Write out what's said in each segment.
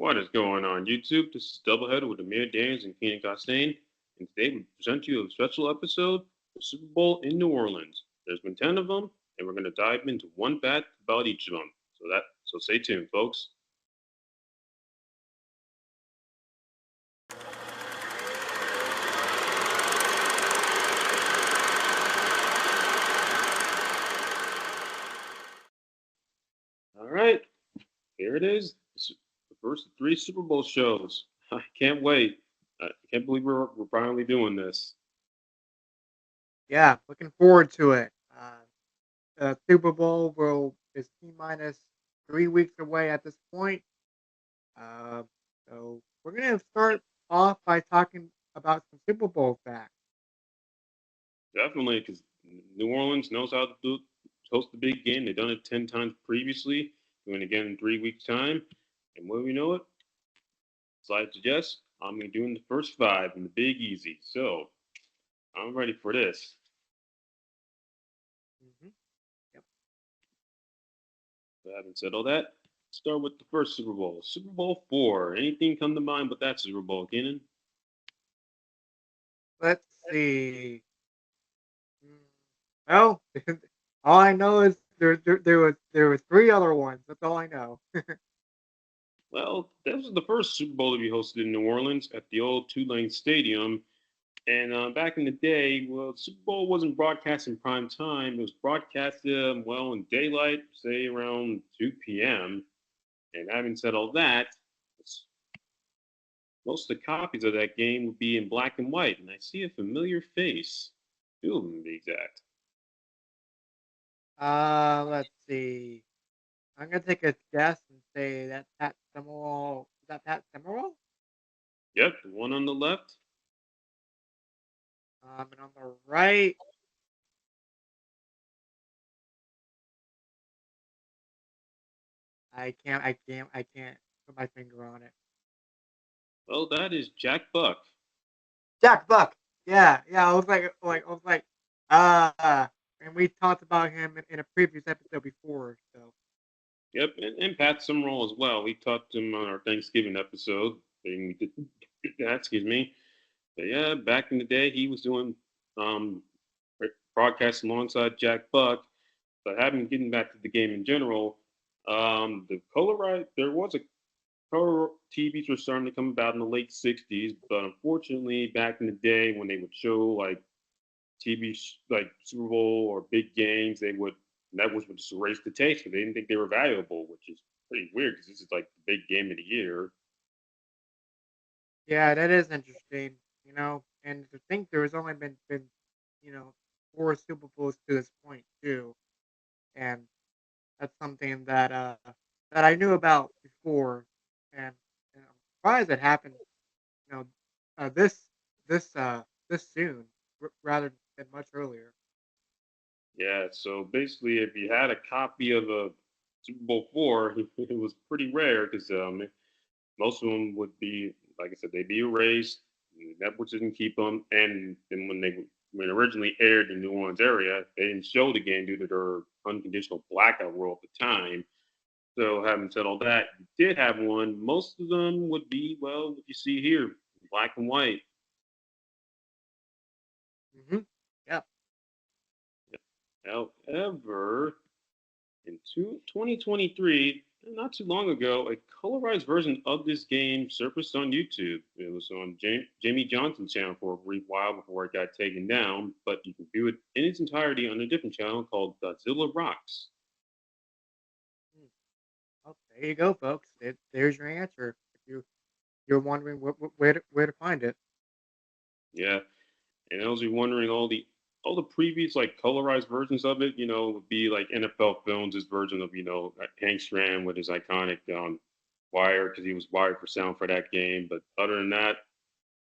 What is going on YouTube? This is Doubleheader with Amir Keenan and Keenan, and today we present you a special episode of the Super Bowl in New Orleans. There's been 10 of them, and we're going to dive into one fact about each of them. So stay tuned, folks. All right, here it is. The first three Super Bowl shows. I can't wait. I can't believe we're finally doing this. Yeah, looking forward to it. The Super Bowl will is T minus 3 weeks away at this point. Uh, so we're gonna start off by talking about some Super Bowl facts. Definitely, because New Orleans knows how to host the big game. They've done it 10 times previously, doing it again in 3 weeks' time. And when we know it, as I suggest, I'm going to be doing the first five in the Big Easy. So I'm ready for this. hmm Yep. So having said all that, let's start with the first Super Bowl. Super Bowl 4. Anything come to mind but that Super Bowl, Kenan? Let's see. Mm, Well, all I know is there were three other ones. That's all I know. Well, this was the first Super Bowl to be hosted in New Orleans at the old Tulane Stadium. And back in the day, well, the Super Bowl wasn't broadcast in prime time. It was broadcast, well, in daylight, say around 2 p.m. And having said all that, most of the copies of that game would be in black and white. And I see a familiar face. Two of them, to be exact. Let's see. I'm gonna take a guess and say that Pat Summerall. Is that Pat Summerall? Yep, the one on the left. And on the right, I can't put my finger on it. Well, that is Jack Buck. Jack Buck. Yeah. I was like, and we talked about him in a previous episode before. So Yep, and Pat Summerall as well. We talked to him on our Thanksgiving episode. And we did that, excuse me. But yeah, back in the day, he was doing um, broadcasts alongside Jack Buck. But having getting back to the game in general, the color there was a color TVs were starting to come about in the late '60s, but unfortunately, back in the day when they would show like like Super Bowl or big games, they would networks would just erase the tapes because they didn't think they were valuable, which is pretty weird because this is like the big game of the year. yeah, that is interesting. And to think there has only been 4 Super Bowls to this point too, and that's something that I knew about before, and I'm surprised it happened. You know, this this soon rather than much earlier. Yeah, so basically, if you had a copy of a Super Bowl 4, it was pretty rare because most of them would be, like I said, they'd be erased. Networks didn't keep them, and then when it originally aired in the New Orleans area, they didn't show the game due to their unconditional blackout rule at the time. So, having said all that, you did have one. Most of them would be, well, what you see here, black and white. hmm Yeah. However, in 2023, not too long ago, a colorized version of this game surfaced on YouTube. It was on Jamie Johnson's channel for a brief while before it got taken down, but you can view it in its entirety on a different channel called Godzilla Rocks. Mm. Well, there you go, folks. There's your answer. If you're wondering where to find it. Yeah, and those are wondering all the previous like colorized versions of it, would be like NFL Films' version of Hank Stram with his iconic wire because he was wired for sound for that game. But other than that,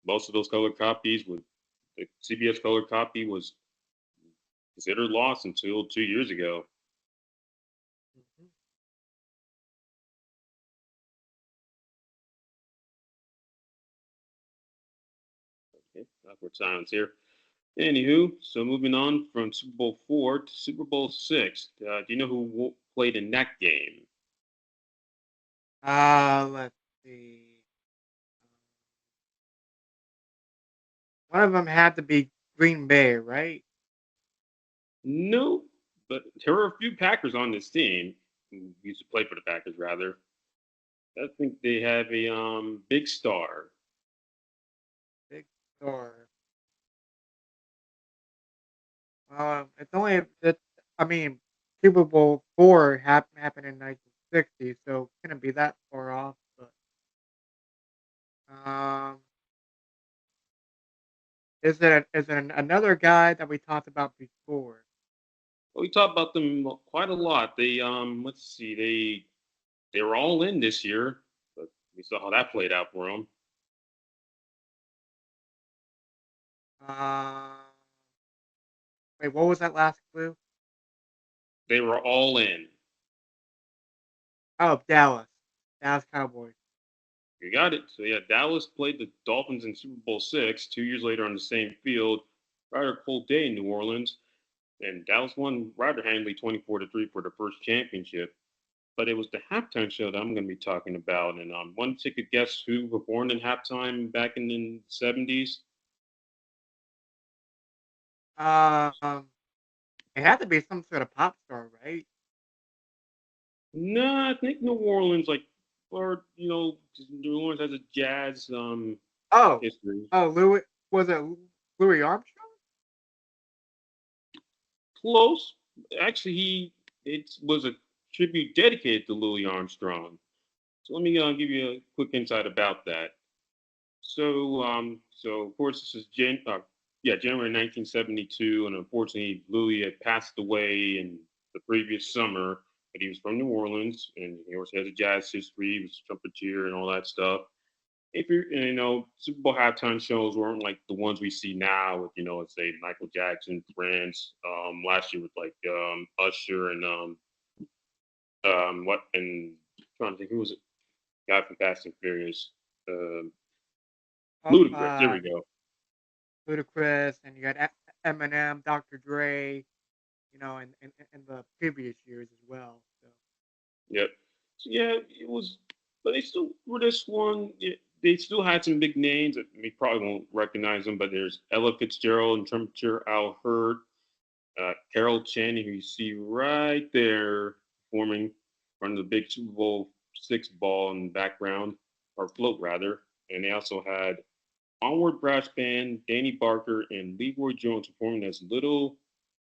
most of those color copies would the CBS color copy was considered lost until 2 years ago. Mhm. Okay, awkward silence here. Anywho, so moving on from Super Bowl 4 to Super Bowl 6. Do you know who played in that game? Let's see. One of them had to be Green Bay, right? No, but there were a few Packers on this team who used to play for the Packers. Rather, I think they have a big star. Big Star. It's only that I mean, Super Bowl 4 happened in 1960, so couldn't be that far off. But um, is it another guy that we talked about before? Well, we talked about them quite a lot. They let's see, they were all in this year, but we saw how that played out for them. Uh, Wait, what was that last clue? They were all in. Oh, Dallas Cowboys. You got it. So yeah, Dallas played the Dolphins in Super Bowl 6 2 years later on the same field. Rather cold day in New Orleans, and Dallas won rather handily 24-3 for the first championship. But it was the halftime show that I'm going to be talking about. And one ticket guess who performed in halftime back in the 70s? Um, it had to be some sort of pop star, right? No, I think New Orleans, like, or New Orleans has a jazz Oh, history. Louis was it Louis Armstrong? Close. Actually, it was a tribute dedicated to Louis Armstrong. So let me give you a quick insight about that. So of course this is January 1972, and unfortunately Louis had passed away in the previous summer. But he was from New Orleans, and he also has a jazz history. He was a trumpeter and all that stuff. If Super Bowl halftime shows weren't like the ones we see now with let's say Michael Jackson, Prince. Last year with like Usher and what and I'm trying to think who was it? Guy from Fast and Furious. Um Oh, Ludacris. There we go. Ludacris, and you got Eminem, Dr. Dre, in the previous years as well. So, Yep. So yeah, it was, but they still for this one. They still had some big names that we probably won't recognize them. But there's Ella Fitzgerald and trumpeter Al Hurd, Carol Channing, who you see right there performing in front of the big Super Bowl 6 ball in the background, or float rather. And they also had Onward Brass Band, Danny Barker, and Leroy Jones performing as Little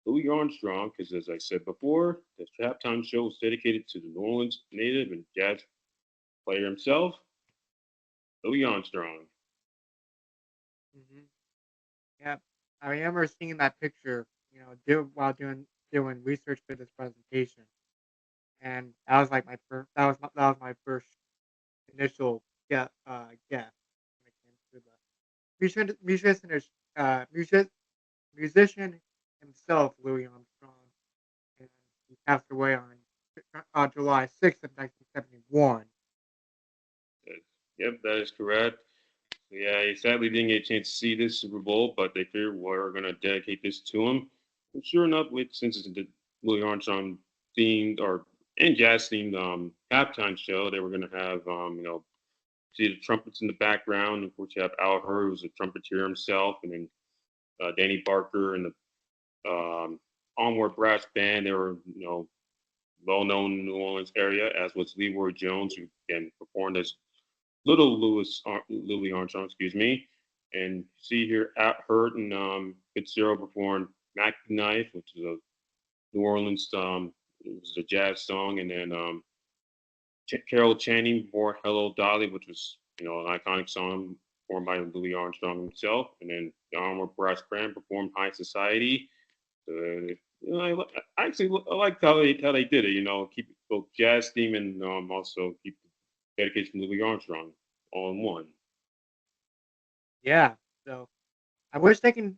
Louis Armstrong, because as I said before, the halftime show was dedicated to the New Orleans native and jazz player himself, Louis Armstrong. hmm yeah, I remember seeing that picture, while doing research for this presentation, and that was like that was my first initial guess when it came to the musician himself, Louis Armstrong, and he passed away on July 6th of 1971. Yep, that is correct. So yeah, he sadly didn't get a chance to see this Super Bowl, but they figured we're going to dedicate this to him. And sure enough, since it's the Louis Armstrong themed or and jazz themed halftime show, they were going to have see the trumpets in the background. Of course, you have Al Hurd, who's a trumpeter himself, and then Danny Barker and the Onward Brass Band. They were well known in the New Orleans area, as was Leroy Jones, who again performed as Louis Armstrong, excuse me. And see here, at Hurt and Fitzgerald performed Mac the Knife, which is a New Orleans, it was a jazz song, and then Carol Channing before Hello Dolly, which was an iconic song performed by Louis Armstrong himself, and then the Armored Brass Band performed High Society. I actually I liked how they did it. Keep it both jazz theme and also keep the dedication to Louis Armstrong all in one. Yeah, so I wish they can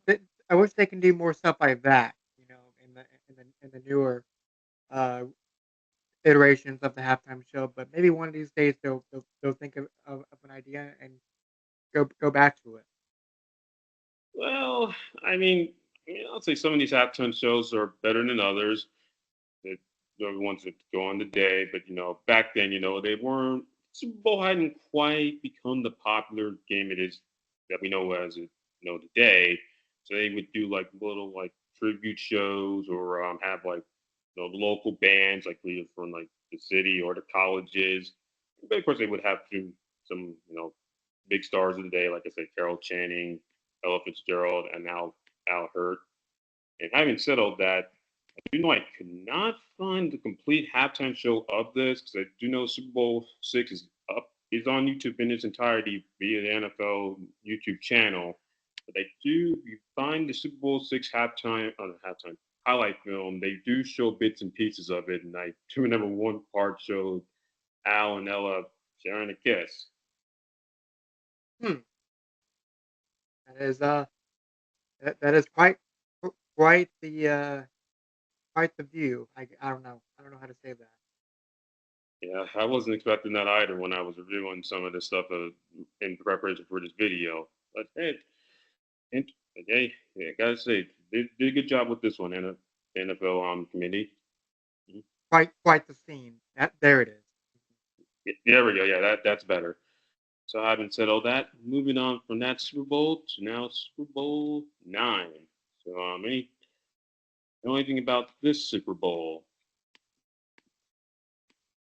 do more stuff like that, in the newer uh, iterations of the halftime show. But maybe one of these days they'll think of an idea and go back to it. Well, I'll say some of these halftime shows are better than others. That the ones that go on the day, but back then, they weren't. Super Bowl hadn't quite become the popular game it is that we know as it today. So they would do like little like tribute shows or have like local bands like either from like the city or the colleges. But of course, they would have some big stars of the day, like I said, Carol Channing, Ella Fitzgerald, and Al Hurt. And having said all that, I do know I could not find the complete halftime show of this because I do know Super Bowl VI is on YouTube in its entirety via the NFL YouTube channel. But they do if you find the Super Bowl VI halftime highlight film, they do show bits and pieces of it, and I do remember one part showed Al and Ella sharing a kiss. Hmm. That is that is quite the quite the view. I don't know. I don't know how to say that. Yeah, I wasn't expecting that either when I was reviewing some of this stuff in preparation for this video. But hey, and, hey, yeah, gotta say, did a good job with this one, NFL committee. Mhm. Quite the scene. That there it is. There we go. Yeah, that's better. So having said all that, moving on from that Super Bowl to now Super Bowl IX. So any know anything about this Super Bowl?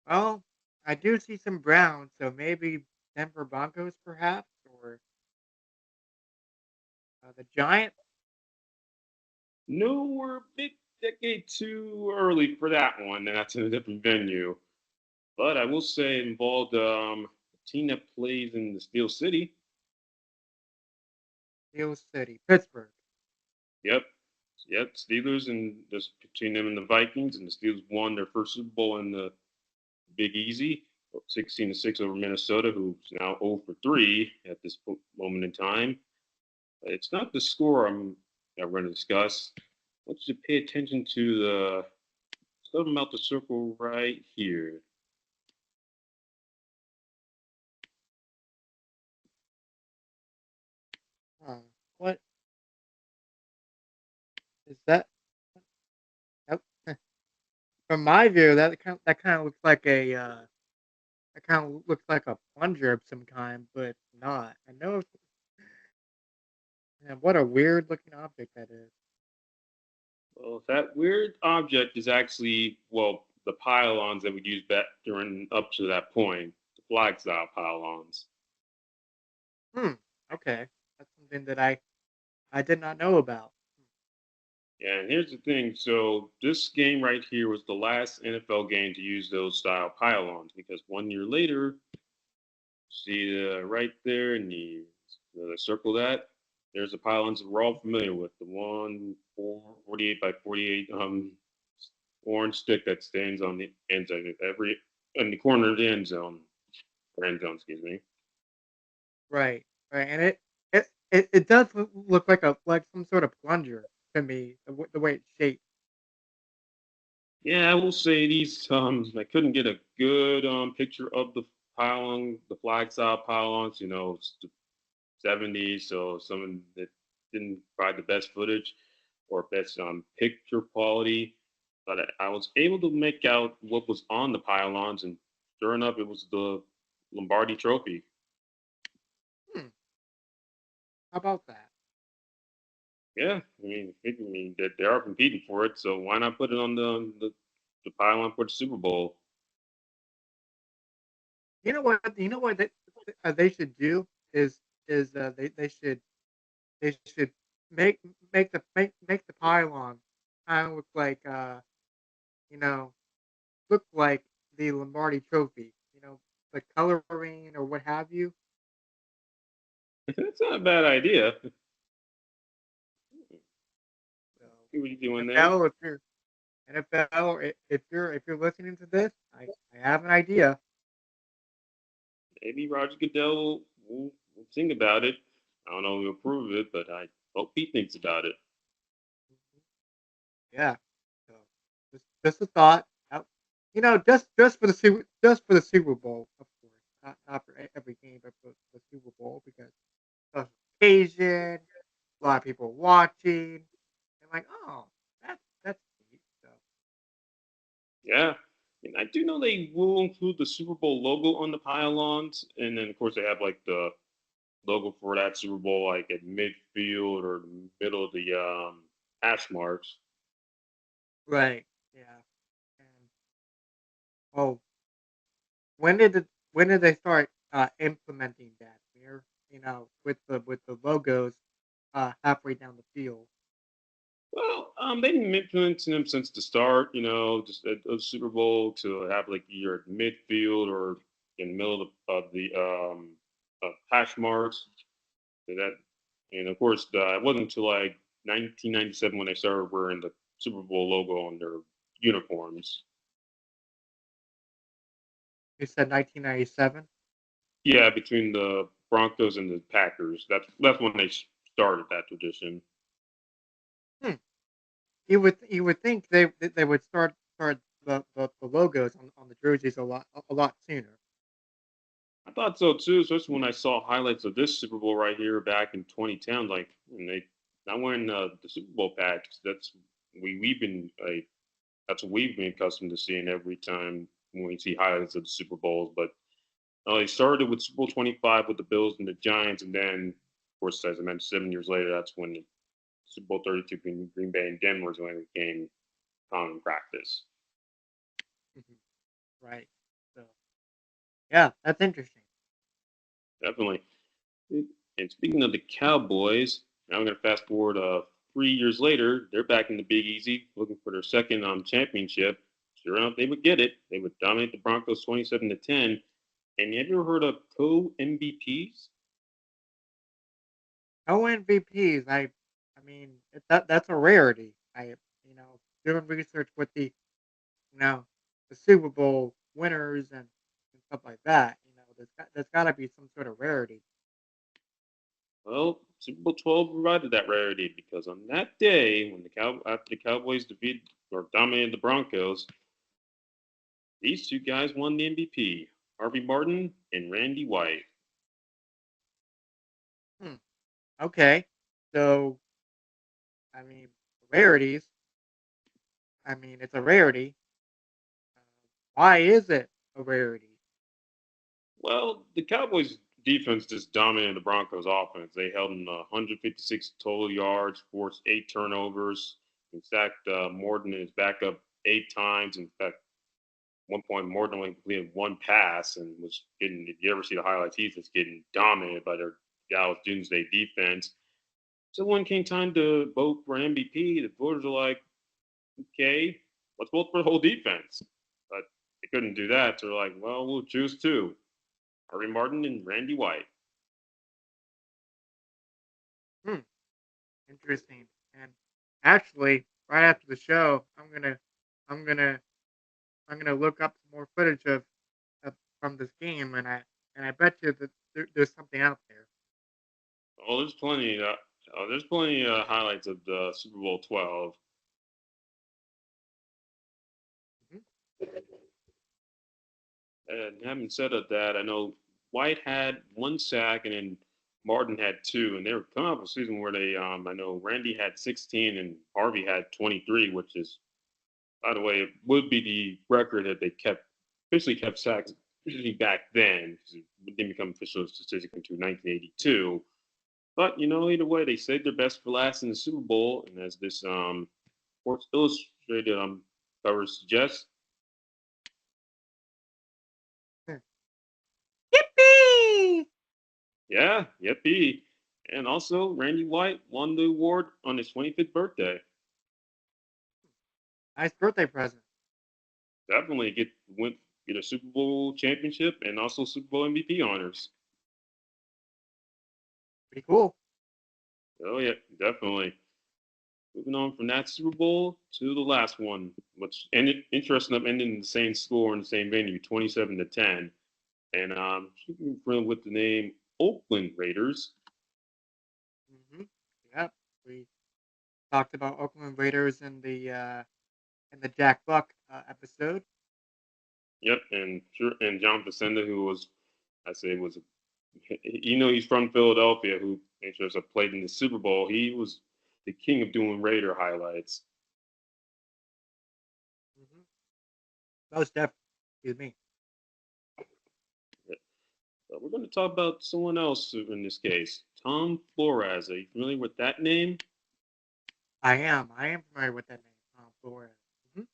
Well, I do see some Browns, so maybe Denver Broncos, perhaps, or the Giants. No, we're a big decade too early for that one, and that's in a different venue. But I will say it involved a team that plays in the Steel City. Steel City, Pittsburgh. Yep. Yep. Steelers and just between them and the Vikings, and the Steelers won their first Super Bowl in the Big Easy, 16-6 over Minnesota, who's now 0 for 3 at this moment in time. It's not the score that we're going to discuss. I want you to pay attention to the stuff about the circle right here. What is that? Nope. From my view, that kind of looks like a that kind of looks like a plunger of some kind, but it's not. I know. Man, what a weird looking object that is. Well, that weird object is actually, well, the pylons that we used back during up to that point, the flag style pylons. Hmm. Okay, that's something that I did not know about. Yeah, and here's the thing. So this game right here was the last NFL game to use those style pylons because 1 year later, see right there, and circle that. There's the pylons that we're all familiar with. The 48 by 48 orange stick that stands on the end zone every in the corner of the end zone. Or end zone, excuse me. Right, right, and it does look like a like some sort of plunger to me. The way it's shaped. Yeah, I will say these. I couldn't get a good picture of the pylon, the flag style pylons. It's the '70s, so some that didn't provide the best footage or best picture quality. But I was able to make out what was on the pylons, and sure enough, it was the Lombardi Trophy. Hmm. How about that? Yeah, I mean that they are competing for it, so why not put it on the pylon for the Super Bowl? You know what? You know what they should do is they should make make the pylon kind of look like you know look like the Lombardi Trophy. The coloring or what have you. That's not a bad idea. So See what you're doing there. NFL, if you're NFL, if you're listening to this, I have an idea. Maybe Roger Goodell will think about it. I don't know if he'll approve of it, but I hope he thinks about it. Yeah. So just a thought. Just for the Super Bowl, of course, not for every game, but for the Super Bowl because of occasion, a lot of people watching, and like, oh, that's neat. So Yeah, and I do know they will include the Super Bowl logo on the pylons, and then of course they have like the logo for that Super Bowl like at midfield or the middle of the hash marks. Right. Yeah. And oh, when did they start implementing that? Here, with the logos halfway down the field. Well, they've been implementing them since the start. Just at the Super Bowl to have like either at midfield or in the middle of hash marks. So that, and of course, it wasn't until like 1997 when they started wearing the Super Bowl logo on their uniforms. You said 1997. Yeah, between the Broncos and the Packers, that's when they started that tradition. Hmm. You would think they would start the logos on the jerseys a lot sooner. I thought so too, especially when I saw highlights of this Super Bowl right here back in 2010. Like, when they not wearing the Super Bowl patch. We've been like that's what we've been accustomed to seeing every time when we see highlights of the Super Bowls. But they started with Super Bowl 25 with the Bills and the Giants, and then of course, as I mentioned, 7 years later, that's when the Super Bowl 32 between Green Bay and Denver is when it became common practice. Mhm. Right. So yeah, that's interesting. Definitely. And speaking of the Cowboys, now we're going to fast forward 3 years later. They're back in the Big Easy looking for their second championship. Sure enough, they would get it. They would dominate the Broncos 27-10. And have you ever heard of co MVPs? No MVPs. I mean that's a rarity. Doing research with the Super Bowl winners and stuff like that. There's got to be some sort of rarity. Well, Super Bowl 12 provided that rarity because on that day, when after the Cowboys defeated or dominated the Broncos, these two guys won the MVP: Harvey Martin and Randy White. Hmm. Okay. So I mean rarities. I mean it's a rarity. Uh, why is it a rarity? Well, the Cowboys defense just dominated the Broncos offense. They held them to 156 total yards, forced 8 turnovers, and sacked Morton and his backup 8 times. In fact, one point Morton only completed one pass and was getting. If you ever see the highlights, he's just getting dominated by their Dallas Doomsday defense. So when came time to vote for MVP, the voters were like, "Okay, let's vote for the whole defense." But they couldn't do that, so they're like, "Well, we'll choose two: Harvey Martin and Randy White." Hmm. Interesting. And actually, right after the show, I'm gonna I'm gonna look up some more footage of from this game, and I bet you that there's something out there. Oh, there's plenty of highlights of the Super Bowl 12. Mhm. And having said of that, I know White had one sack and then Martin had two, and they were coming off a season where I know Randy had 16 and Harvey had 23, which is, by the way, it would be the record that they officially kept sacks usually back then, because it didn't become official statistic until 1982. But either way, they saved their best for last in the Super Bowl, and as this Sports Illustrated cover suggests, Yippee! yeah, yippee. And also, Randy White won the award on his 25th birthday. Nice birthday present. Definitely get a Super Bowl championship and also Super Bowl MVP honors. Pretty cool. Oh yeah, definitely. Moving on from that Super Bowl to the last one, which ended interesting enough ending in the same score in the same venue, 27-10. And speaking with the name Oakland Raiders. Yep. We talked about Oakland Raiders in the Jack Buck episode. Yep, and sure, and John Facenda, who was, I say, was, he's from Philadelphia, who interests have played in the Super Bowl. He was the king of doing Raider highlights. Mm-hmm. Most definitely. Excuse me. But we're going to talk about someone else in this case, Tom Flores. Are you familiar with that name? I am. I am familiar with that name, Tom Flores. Mhm.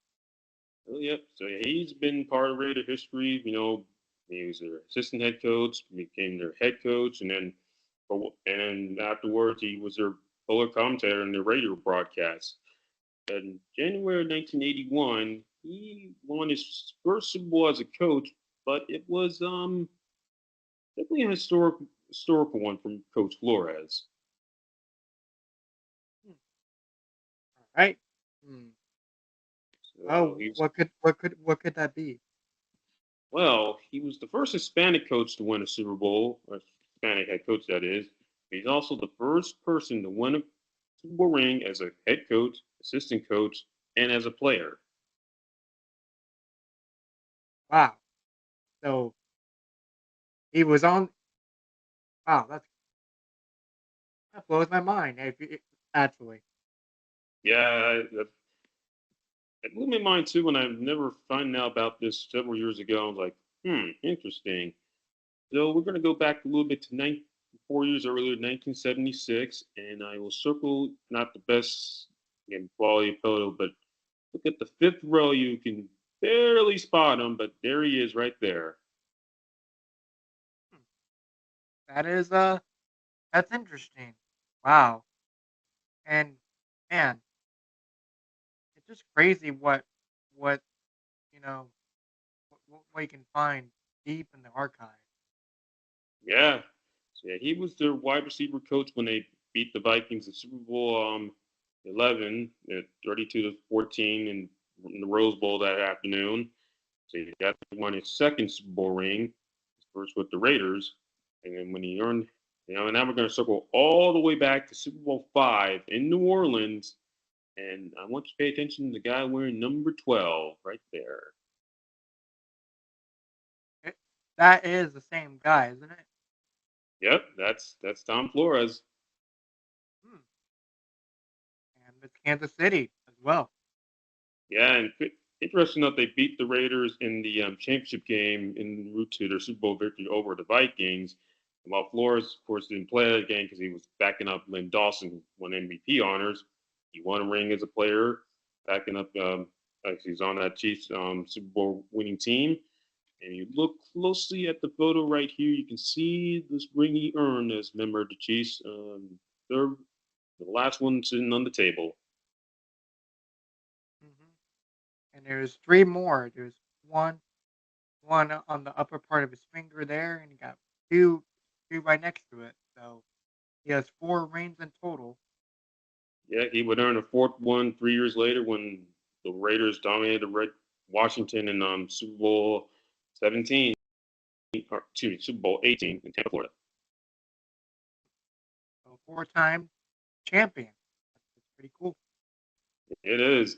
Oh, yep. So yeah, he's been part of Raider history. He was their assistant head coach, became their head coach, and then afterwards he was their color commentator in the radio broadcast. In January 1981, he won his first Super Bowl as a coach, but it was definitely a historical one from Coach Flores. Hmm. All right. Hmm. So Oh, he's what could that be? well, he was the first Hispanic coach to win a Super Bowl, or Hispanic head coach that is. He's also the first person to win a Super Bowl ring as a head coach, assistant coach, and as a player. Wow. So he was on. Wow, that blows my mind. Actually, Yeah, it blew my mind too when I never found out about this several years ago. I was like, interesting. So we're going to go back a little bit to 4 years earlier, 1976, and I will circle not the best in quality photo, but look at the fifth row. You can barely spot him, but there he is right there. hmm, that is that's interesting. Wow. And man, it's just crazy what you know what you can find deep in the archive. Yeah. So yeah, he was their wide receiver coach when they beat the Vikings in Super Bowl 11 at 32-14 in the Rose Bowl that afternoon. So he got won his second Super Bowl ring, first with the Raiders, and then when he earned, and now we're going to circle all the way back to Super Bowl 5 in New Orleans, and I want you to pay attention to the guy wearing number 12 right there. It, that is the same guy, isn't it? Yep, that's Tom Flores. Hmm. And it's Kansas City as well. Yeah, and interesting enough, they beat the Raiders in the championship game en route to their Super Bowl victory over the Vikings. And while Flores, of course, didn't play that game because he was backing up Lynn Dawson, who won MVP honors. He won a ring as a player, backing up. Actually, he's on that Chiefs Super Bowl winning team. And you look closely at the photo right here, you can see this ring he earned as a member of the Chiefs. They're the last one sitting on the table. Hmm. And there's three more. There's one on the upper part of his finger there, and you got two right next to it. So he has four rings in total. Yeah, he would earn a fourth one 3 years later when the Raiders dominated the Red Washington in Super Bowl 17, or excuse me, Super Bowl 18 in Tampa, Florida. So four-time champion. That's pretty cool. It is,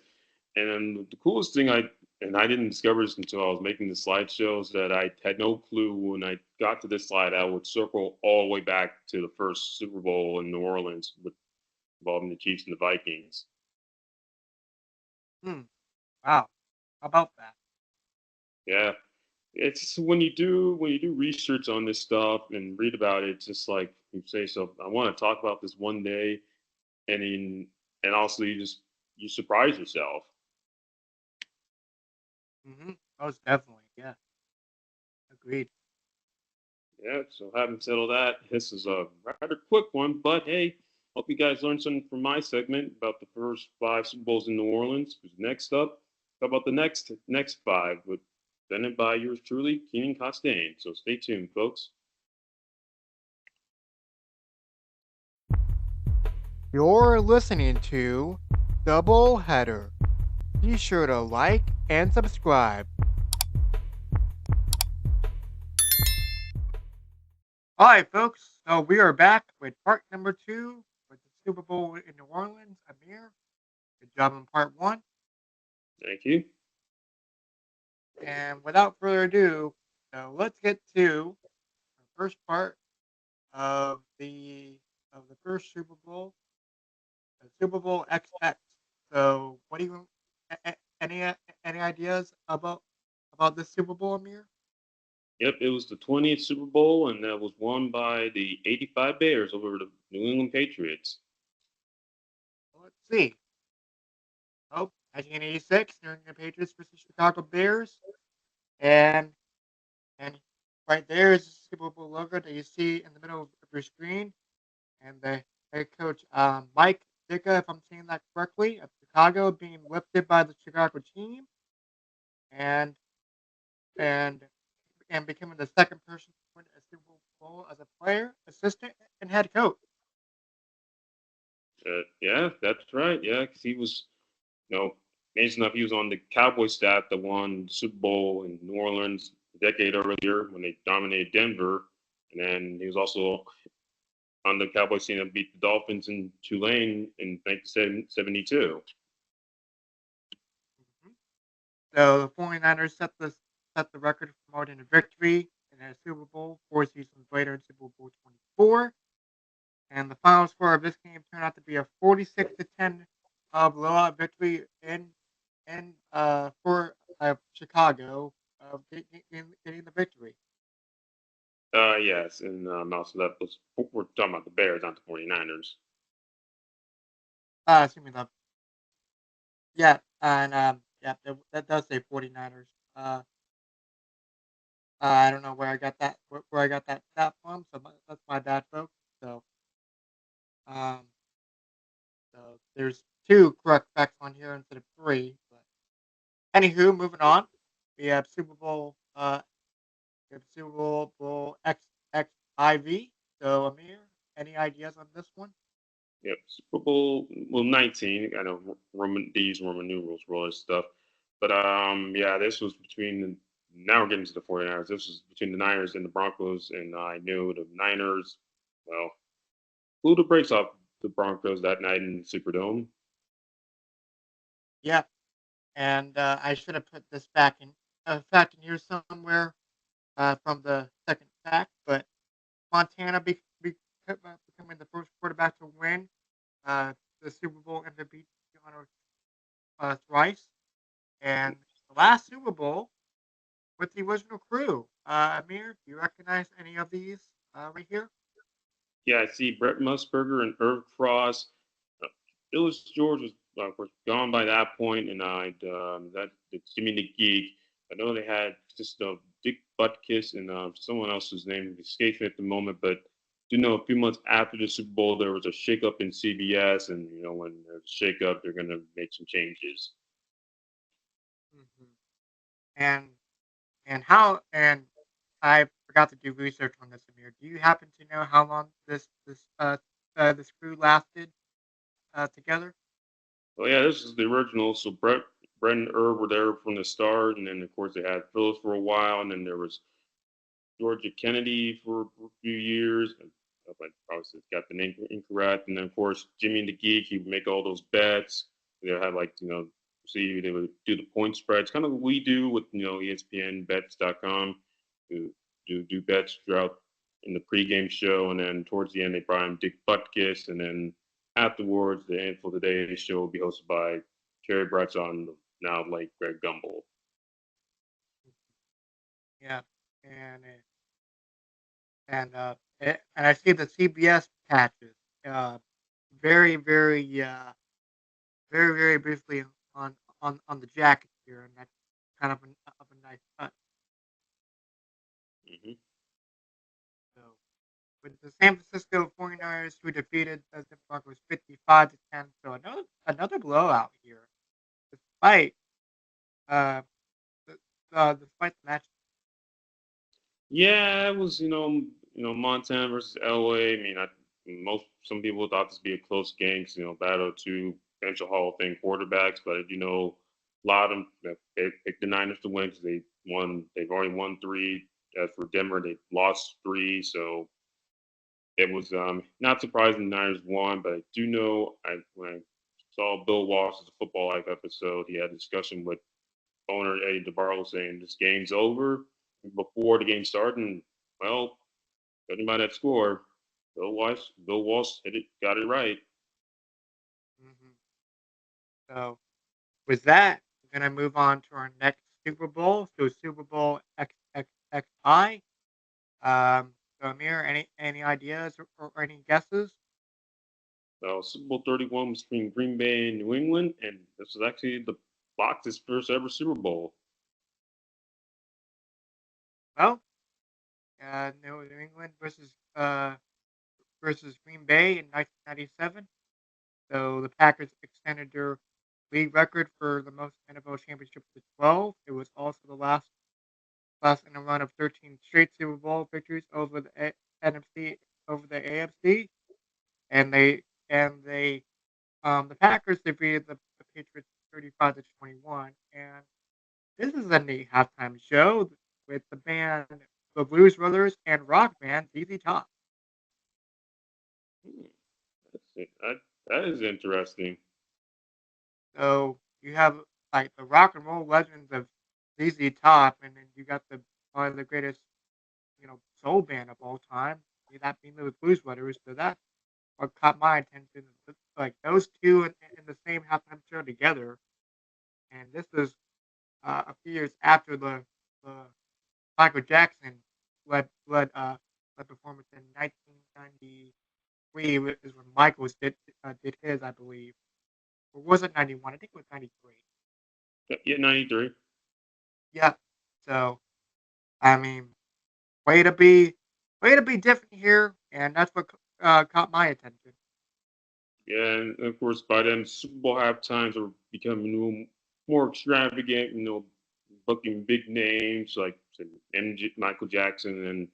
and the coolest thing I didn't discover this until I was making the slideshows that I had no clue when I got to this slide. I would circle all the way back to the first Super Bowl in New Orleans with involving the Chiefs and the Vikings. Hmm. Wow. How about that? Yeah, it's when you do research on this stuff and read about it, it's just like you say, so I want to talk about this one day, and also you surprise yourself. Most definitely. Yeah. Agreed. Yeah, so having said all that, this is a rather quick one, but hey, hope you guys learned something from my segment about the first five Super Bowls in New Orleans. Because next up, how about the next five, with presented by yours truly, Keenan Costain. So stay tuned, folks. You're listening to Double Header. Be sure to like and subscribe. All right, folks. So we are back with part number two with the Super Bowl in New Orleans. Amir, good job on part one. Thank you. And without further ado, let's get to the first part of the first Super Bowl, the Super Bowl XX. So, what do you any ideas about this Super Bowl, Amir? Yep, it was the 20th Super Bowl, and that was won by the '85 Bears over the New England Patriots. Well, let's see. Oh, 1986, New England Patriots versus Chicago Bears, and and right there is the Super Bowl logo that you see in the middle of your screen, and the head coach Mike Ditka, if I'm saying that correctly, of Chicago, being lifted by the Chicago team, and and and becoming the second person to win a Super Bowl as a player, assistant, and head coach. Yeah, that's right. Yeah, 'cause he was, amazing enough, he was on the Cowboys staff that won the Super Bowl in New Orleans a decade earlier when they dominated Denver, and then he was also on the Cowboys team that beat the Dolphins in Tulane in 1972. Mhm. So the 49ers set the record for more than a victory in a Super Bowl 4 seasons later in Super Bowl 24. And the final score of this game turned out to be a 46-10 blowout victory in for Chicago getting the victory. Yes, and also that was we're talking about the Bears, not the 49ers. Excuse me, yeah, and yeah, that does say 49ers. I don't know where I got where I got that from, so that's my bad, folks. Um, so there's two correct facts on here instead of three. But anywho, moving on, we have Super Bowl XXIV. So Amir, any ideas on this one? Yep, Super Bowl 19. I know Roman numerals for all this stuff, but yeah, this was between the. Now we're getting to the 49ers. This was between the Niners and the Broncos, and I knew the Niners. Well, blew the brakes off the Broncos that night in the Superdome. Yeah, and I should have put this back in fact in here somewhere from the second fact, but Montana becoming the first quarterback to win the Super Bowl MVP honor thrice, and the last Super Bowl with the original crew. Amir, do you recognize any of these right here? Yeah, I see Brett Musburger and Irv Cross. Uh, Village George was, of course, gone by that point, and that it's Jimmy the Geek. I know they had just Dick Butkus and someone else whose name escapes me at the moment, but do know a few months after the Super Bowl there was a shakeup in CBS, and when there's a shakeup, they're going to make some changes. Hmm. And and I forgot to do research on this, Amir. Do you happen to know how long this crew lasted together? Well, yeah, this is the original. So Brett and Irv were there from the start, and then of course they had Phillips for a while, and then there was Georgia Kennedy for a few years. I probably got the name incorrect. And then, of course, Jimmy and the Geek, he would make all those bets. They had, see, they would do the point spreads, kind of what we do with, ESPN bets.com, do bets throughout in the pregame show. And then towards the end, they brought in Dick Butkus. And then afterwards, the Handful of the Day show will be hosted by Terry Bradshaw and now like Greg Gumbel. Yeah, and and I see the CBS patches. Uh, very briefly on the jacket here, and that's kind of a nice touch. Hmm. So with the San Francisco 49ers who defeated the Broncos 55-10, so another blowout here, despite uh the, despite the match. Yeah, it was Montana versus LA. I mean, most some people thought this would be a close game, 'cause, battle of two potential Hall of Fame quarterbacks, but a lot of them they picked the Niners to win because they won. They've already won three. As for Denver, they lost three, so it was not surprising the Niners won. But I do know when I saw Bill Walsh's Football Life episode, he had a discussion with owner Eddie DeBarlo saying this game's over before the game started. And, well, judging by that score, Bill Walsh got it right. Mhm. So with that, we're gonna move on to our next Super Bowl, so Super Bowl XXXI. So Amir, any ideas or any guesses? Super Bowl 31 was between Green Bay and New England, and this was actually the Fox's first ever Super Bowl. Well, New England versus Green Bay in 1997. So the Packers extended their league record for the most NFL championships to 12. It was also the last in a run of 13 straight Super Bowl victories over the NFC over the AFC, and the Packers defeated the Patriots 35 to 21. And this is a neat halftime show with the band the Blues Brothers and rock band ZZ Top. Hmm, that is interesting. So you have like the rock and roll legends of ZZ Top, and then you got the one of the greatest soul band of all time. That being the Blues Brothers. So that's what caught my attention. Like those two in the same halftime show together, and this is a few years after the Michael Jackson led performance in 1993 is when Michaels did his, I believe. Or was it 91? I think it was 93. Yeah, 93. Yeah. So I mean, way to be way to be different here, and that's what caught my attention. Yeah, and of course, by then, Super Bowl half times are becoming more extravagant, booking big names like Michael Jackson, and a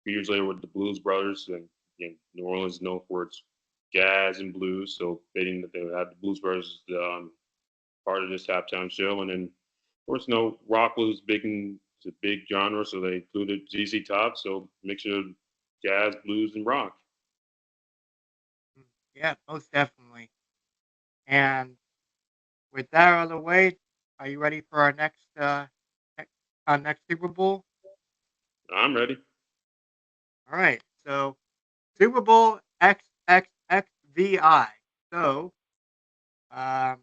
few years later with the Blues Brothers. And New Orleans is known for its jazz and blues, so they didn't they would have the Blues Brothers part of this halftime show. And then, of course, rock was big and it's a big genre, so they included ZZ Top, so mixture of jazz, blues, and rock. Mm, yeah, most definitely. And with that out of the way, are you ready for next, next Super Bowl? I'm ready. All right. So Super Bowl XXXVI. So um,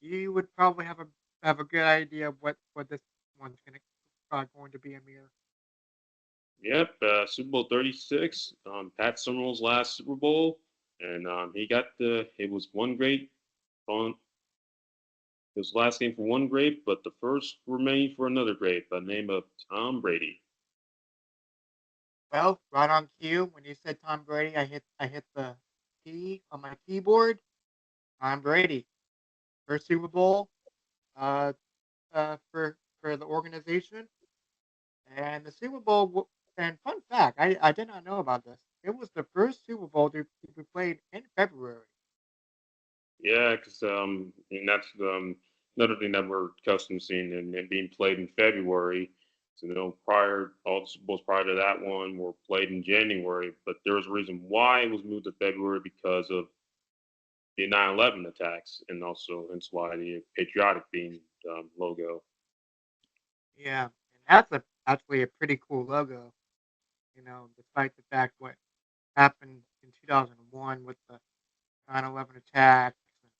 you would probably have a good idea of what this one's going to be, Amir. Yep, Super Bowl 36. Pat Summerall's last Super Bowl, and he got the. It was one great on his last game for one great, but the first remaining for another great by the name of Tom Brady. Well, right on cue. When you said Tom Brady, I hit the key on my keyboard. Tom Brady, first Super Bowl, uh, for the organization, and the Super Bowl. And fun fact, I did not know about this. It was the first Super Bowl to be played in February. Yeah, because and that's another thing that we're accustomed to seeing and being played in February. So prior all the Super Bowls prior to that one were played in January, but there was a reason why it was moved to February because of the 9/11 attacks, and also hence why the patriotic theme logo. Yeah, and that's actually a pretty cool logo. Despite the fact what happened in 2001 with the 9/11 attacks and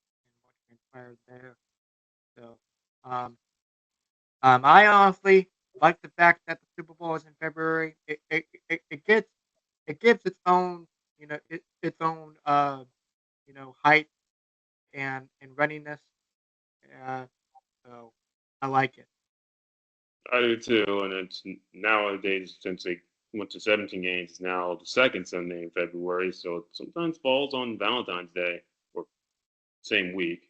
what transpired there. So, um, I honestly like the fact that the Super Bowl is in February. It gives its own its own hype and readiness. Uh, so I like it. I do too, and it's nowadays since they went to 17 games, it's now the second Sunday in February, so it sometimes falls on Valentine's Day or same week.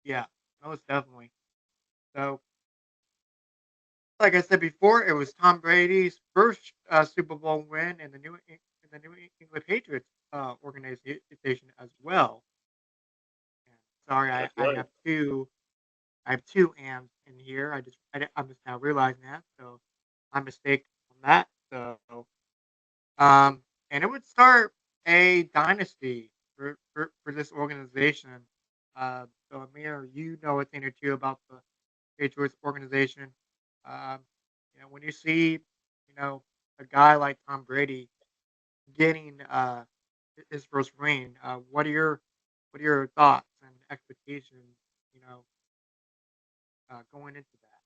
Yeah, most definitely. So like I said before, it was Tom Brady's first Super Bowl win in the New England Patriots organization as well. And sorry, That's I right. have two amps in here. I'm just now realizing that, so my mistake on that. So and it would start a dynasty for this organization. So Amir, you know a thing or two about the Patriots organization. Um, when you see, a guy like Tom Brady getting his first ring, what are your thoughts and expectations? Going into that.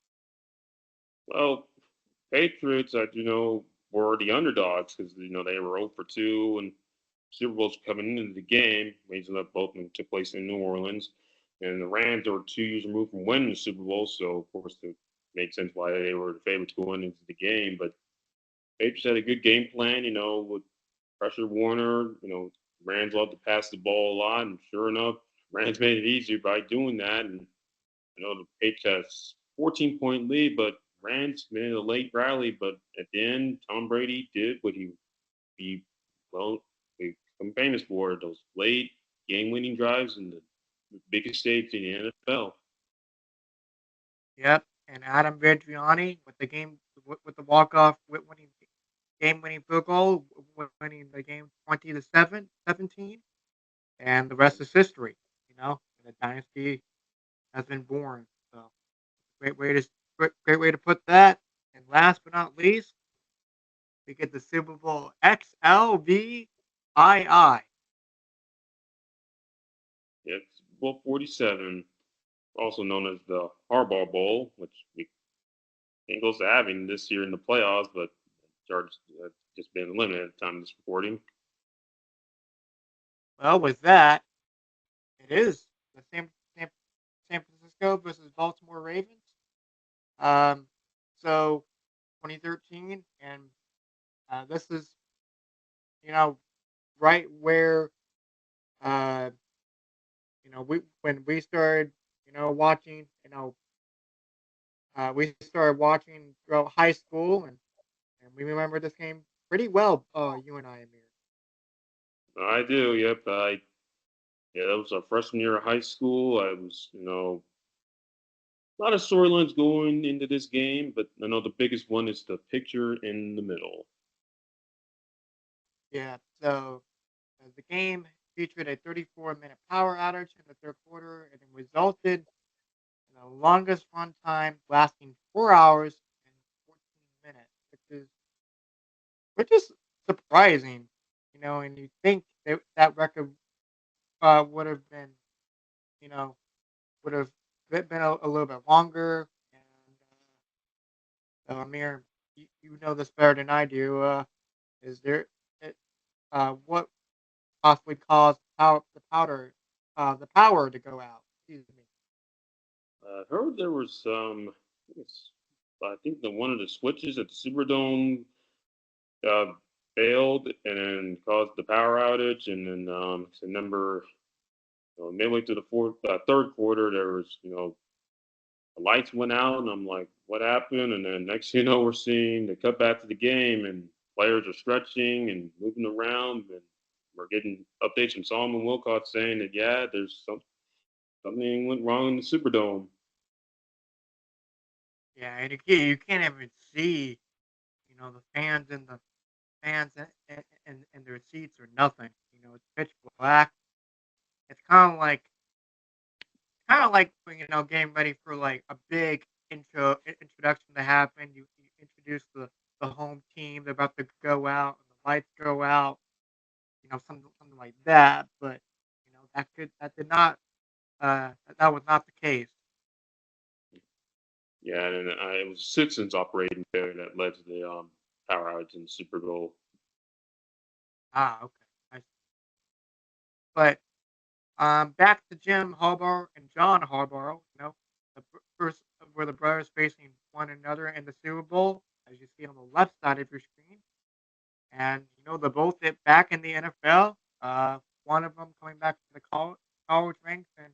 Well, Patriots, were the underdogs because they were 0 for 2 and Super Bowls coming into the game. Reason that both of them took place in New Orleans, and the Rams were 2 years removed from winning the Super Bowl, so of course it made sense why they were the favorites going into the game. But Patriots had a good game plan, with pressure Warner. Rams love to pass the ball a lot, and sure enough, Rams made it easier by doing that. And the Patriots 14-point lead, but Rams made a late rally. But at the end, Tom Brady did what he well become famous for, those late game-winning drives in the biggest stage in the NFL. Yep, and Adam Vidriani with the with the walk-off winning game-winning field goal, winning the game 20 to 17, and the rest is history. And the dynasty has been born. So great way to great way to put that. And last but not least, we get the Super Bowl XLVII. It's Bowl 47, also known as the Harbaugh Bowl, which we ain't close to having this year in the playoffs, but Chargers have just been eliminated at the time of this recording. Well, with that, it is the San Francisco versus Baltimore Ravens. Um, so 2013, and this is you know right where uh we when we started watching we started watching throughout high school, and we remember this game pretty well. You and I, Amir. I do, yep. Yeah, that was our freshman year of high school. I was, a lot of storylines going into this game, but I know the biggest one is the picture in the middle. Yeah. So the game featured a 34-minute power outage in the third quarter, and it resulted in the longest run time, lasting 4 hours and 14 minutes, which is surprising. And you think that record would have been, you know, would have been a little bit longer. And so, Amir, you know this better than I do. Is there uh, what possibly caused the power to go out? Excuse me. I heard there was some, I think the one of the switches at the Superdome uh, failed and then caused the power outage, and then so number midway through the third quarter, there was the lights went out, and I'm like, what happened? And then next thing you know, we're seeing the cut back to the game, and players are stretching and moving around, and we're getting updates from Solomon Wilcott saying that yeah, there's something went wrong in the Superdome. Yeah, and you can't even see the fans and their seats or nothing. It's pitch black. It's kind of like getting ready for like a big introduction to happen. You introduce the home team. They're about to go out, and the lights go out. Something like that. But that did not that was not the case. Yeah, and it was Citizens operating failure that led to the power outage in the Super Bowl. Ah, okay. But back to Jim Harbaugh and John Harbaugh. First were the brothers facing one another in the Super Bowl, as you see on the left side of your screen. And they're both back in the NFL. One of them coming back to the college ranks, and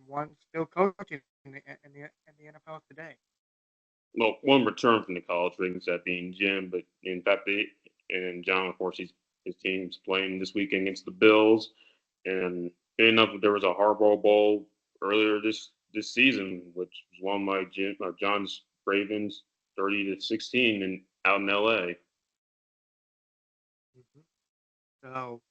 one still coaching in the NFL today. Well, one returned from the college rings, that being Jim, but in fact, and John, of course, his team's playing this weekend against the Bills. And fair enough, there was a Harbaugh Bowl earlier this season, which was won by John's Ravens 30-16 and out in LA. Mhm. So,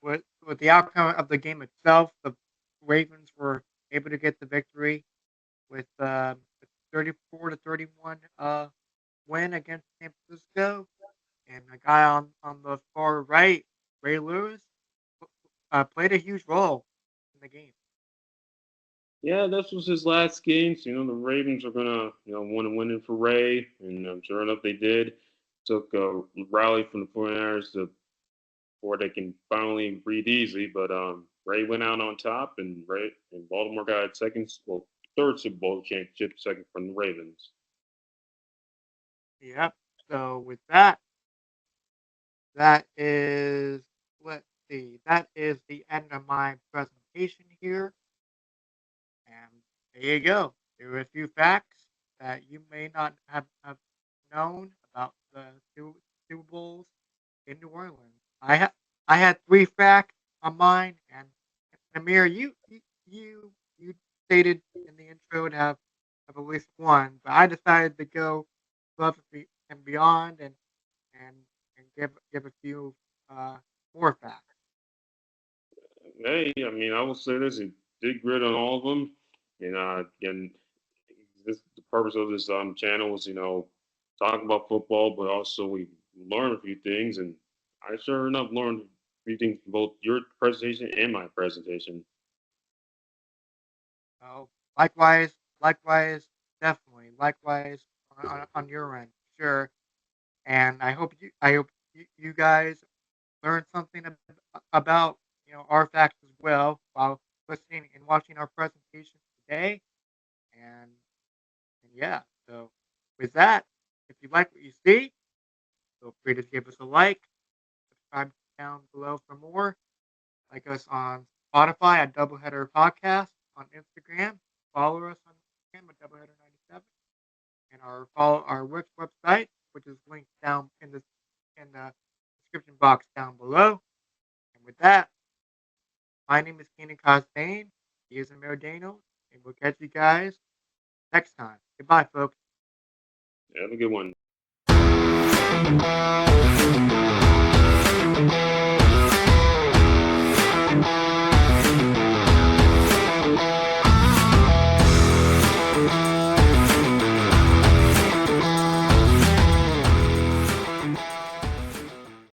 with the outcome of the game itself, the Ravens were able to get the victory with 34-31 win against San Francisco. And the guy on the far right, Ray Lewis, played a huge role in the game. Yeah, this was his last game. So, the Ravens are gonna, want to win it for Ray, and sure enough, they did. Took a rally from the 49ers to before they can finally breathe easy. But Ray went out on top, and Baltimore got third Super Bowl championship, second from the Ravens. Yep. So with that, that is let's see, that is the end of my presentation here. And there you go. There were a few facts that you may not have known about the Super Bowls in New Orleans. I had three facts on mine, and Amir, you stated in the intro to have at least one, but I decided to go above and beyond and give a few uh, more facts. Hey, I mean, I will say this: he did great on all of them, and again, the purpose of this channel is talking about football, but also we learn a few things, and I sure enough learned a few things from both your presentation and my presentation. So likewise, definitely, likewise on your end, sure. And I hope you guys learned something about our facts as well while listening and watching our presentation today. And and yeah, so with that, if you like what you see, feel free to give us a like, subscribe down below for more. Like us on Spotify at Doubleheader Podcast, on Instagram. Follow us on Instagram at Doubleheader97, and follow our website, which is linked down in the description box down below. And with that, my name is Keenan Costain. He is Amir Daniels, and we'll catch you guys next time. Goodbye, folks. Have a good one.